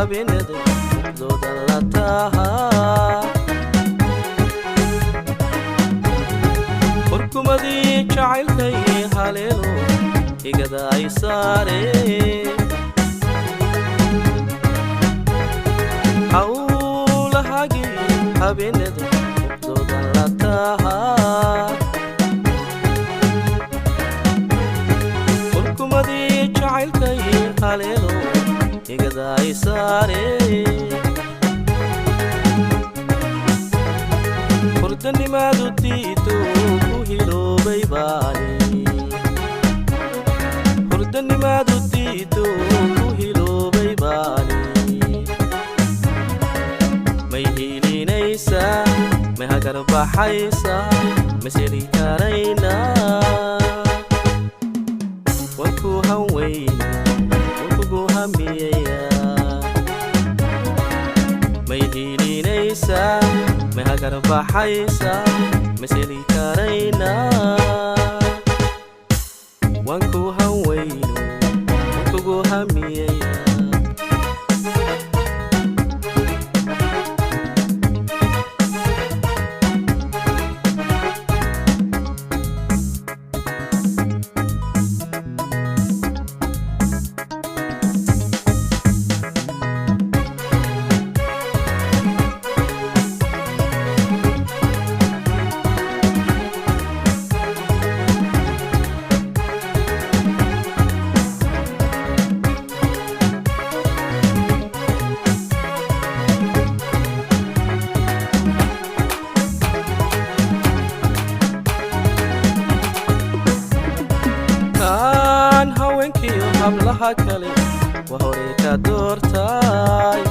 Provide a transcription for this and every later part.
habeenadu dooda la tahaa warkumadii jacaylkay haleelo igada ay saareen hawlahagii habeenadu dooda la tahaa warkumadii jacaylkay haleelo igada ay saareen hurdanimaadu diido ku hiloobay baani hurdanimaadu diido ku hiloobay baani may hiilinaysaa may hagarbaxaysaa maseli karaynaa wanku hanweyna wankugu hamiyayaa may hiilinaysaa may hagarbaxaysaa maseli karaynaa wanku hanweyno wankugu hamiyayaa haweenkiyo hablaha kale waa hore ka doortay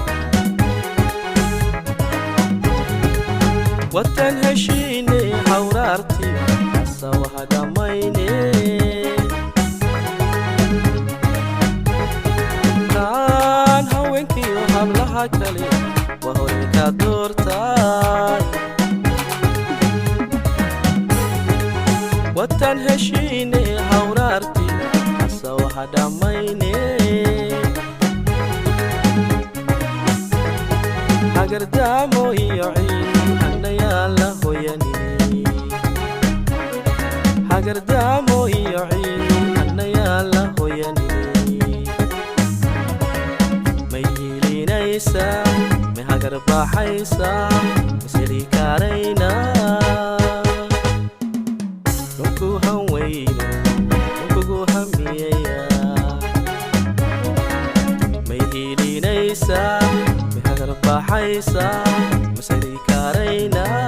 watan heshiine hawraarti asawaha dhamayne kaan haweenkiyo hablaha kale waa hore ka doortay watan heshiine hawraarti asawaha dhamayne hagardaamo iyo ciil annayaa la hoyanine hagardaamo iyo ciil annayaa la hoyanine may hiilinaysaa may hagarbaxaysaa maseli karaynaa wanku hanweyno wankugu hamiyayaa may hiilinaysaa may hagarbaxaysaa maseli karaynaa